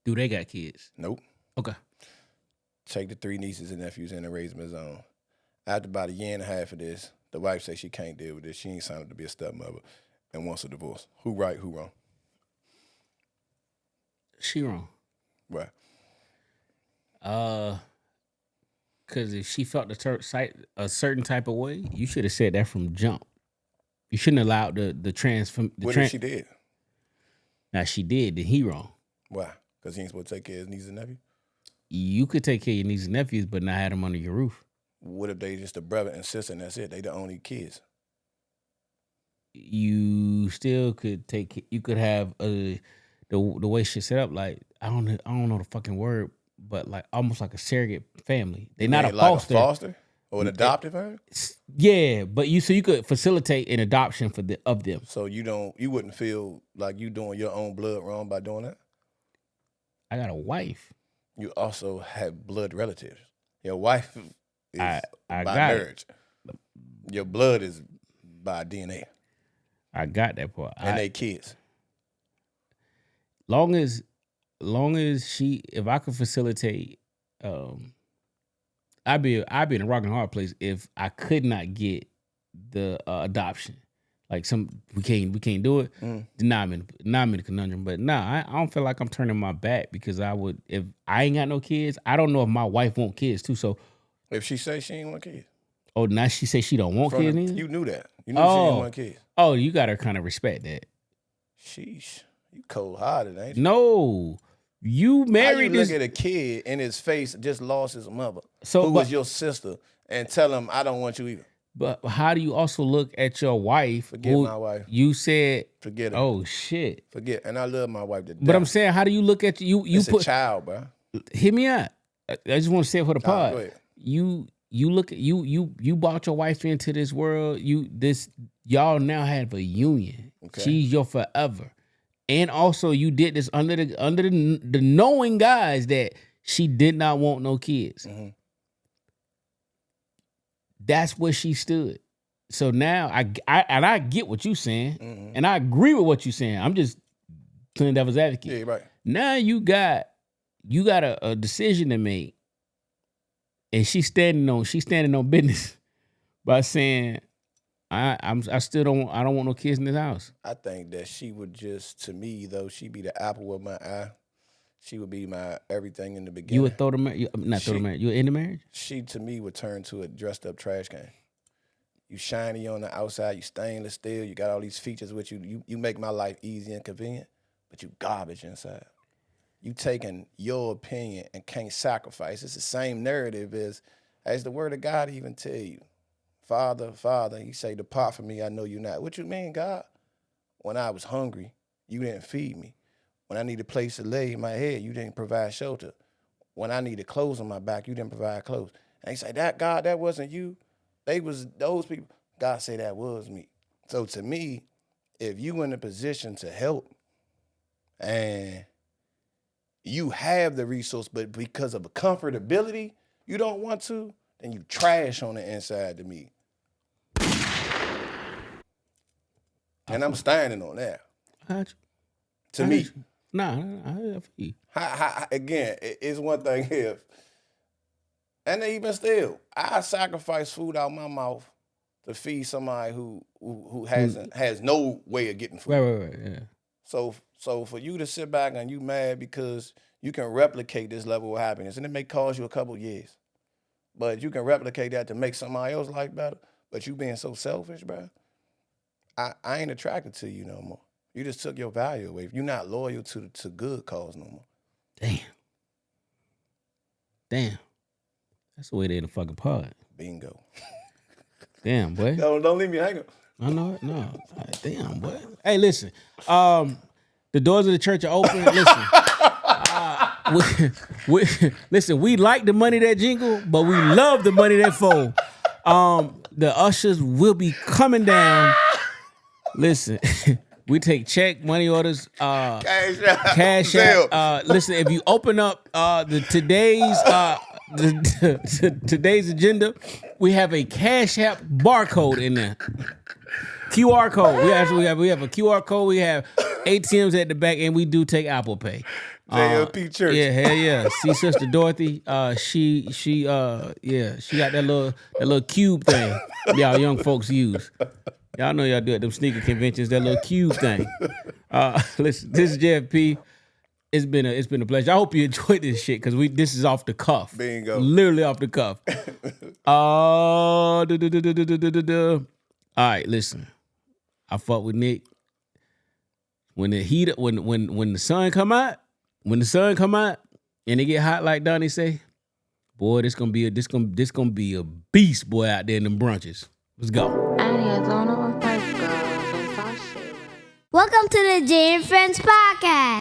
Do they got kids? Nope. Okay. Take the 3 nieces and nephews in and raise them his own. After about a year and a half of this, the wife says she can't deal with this. She ain't signed up to be a stepmother and wants a divorce. Who right, who wrong? She wrong. Right. Because if she felt a certain type of way, you should have said that from jump. You shouldn't have allowed the transform. What if she did? Now she did, then he wrong. Why? Because he ain't supposed to take care of his nieces and nephews? You could take care of your nieces and nephews, but not have them under your roof. What if they just a brother and sister and that's it? They the only kids. You still could take. You could have the way shit set up. Like I don't know the fucking word, but like almost like a surrogate family. They not a foster. Like a foster or an adoptive family. Yeah, but you could facilitate an adoption of them. So you wouldn't feel like you doing your own blood wrong by doing that. I got a wife. You also have blood relatives. Your wife is I by got marriage. Your blood is by DNA. I got that part. And they kids. Long as if I could facilitate, I'd be in a rock and hard place if I could not get the adoption. Like we can't do it. Now I'm in a conundrum. But I don't feel like I'm turning my back because if I ain't got no kids, I don't know if my wife want kids too. So if she say she ain't want kids. Oh, now she say she don't want kids either? You knew that. You knew she didn't want kids. Oh, you gotta kind of respect that. Sheesh. You cold-hearted, ain't you? No. You married this. Look at a kid in his face just lost his mother, who was your sister, and tell him, I don't want you either. But how do you also look at your wife? Forget my wife. You said, forget her. Oh, shit. Forget. And I love my wife to death. But I'm saying, how do you look at you? It's a child, bro. Hear me out. I just want to say it for the pod. Go ahead. You look at you brought your wife into this world. Y'all now have a union. Okay. She's your forever. And also you did this under the knowing guys that she did not want no kids. Mm-hmm. That's where she stood. So now I get what you're saying, mm-hmm. and I agree with what you're saying. I'm just playing devil's advocate. Yeah, right. Now you got a decision to make, and she's standing on business by saying, I don't want no kids in this house. I think that she would just, to me though, she'd be the apple of my eye. She would be my everything in the beginning. You would throw the marriage? You would end the marriage? She, to me, would turn to a dressed up trash can. You shiny on the outside, you stainless steel, you got all these features with you. You make my life easy and convenient, but you garbage inside. You taking your opinion and can't sacrifice. It's the same narrative as the word of God even tell you. Father, he say, depart from me, I know you not. What you mean, God? When I was hungry, you didn't feed me. When I needed a place to lay my head, you didn't provide shelter. When I needed clothes on my back, you didn't provide clothes. And he say, that God, that wasn't you. They was those people. God say that was me. So to me, if you in a position to help and you have the resource, but because of a comfortability, you don't want to, then you trash on the inside to me. And I'm standing on that. To me. Nah, I feel you. Again, it's one thing if, and even still, I sacrifice food out my mouth to feed somebody who has no way of getting food. Right, yeah. So for you to sit back and you mad because you can replicate this level of happiness, and it may cost you a couple years, but you can replicate that to make somebody else's life better, but you being so selfish, bro, I ain't attracted to you no more. You just took your value away. You're not loyal to good cause no more. Damn. That's the way they in the fucking pod. Bingo. Damn, boy. Don't leave me hanging. I know it. No. Damn, boy. Hey, listen. The doors of the church are open. Listen. Listen, we like the money that jingle, but we love the money that fold. The ushers will be coming down. Listen. We take check, money orders, cash app. Listen, if you open up today's agenda, we have a cash app barcode in there. QR code. We have a QR code. We have ATMs at the back, and we do take Apple Pay. JLP Church. Yeah, hell yeah. See Sister Dorothy. She got that little cube thing y'all young folks use. Y'all know y'all do at them sneaker conventions, that little cube thing. Listen, this is JFP. It's been a pleasure. I hope you enjoyed this shit because this is off the cuff. Bingo. Literally off the cuff. All right, listen. I fuck with Nick. When the heat, when the sun come out, and it get hot like Donnie say, boy, this gonna be a beast, boy, out there in them brunches. Let's go. Welcome to the Jay and Friends Podcast.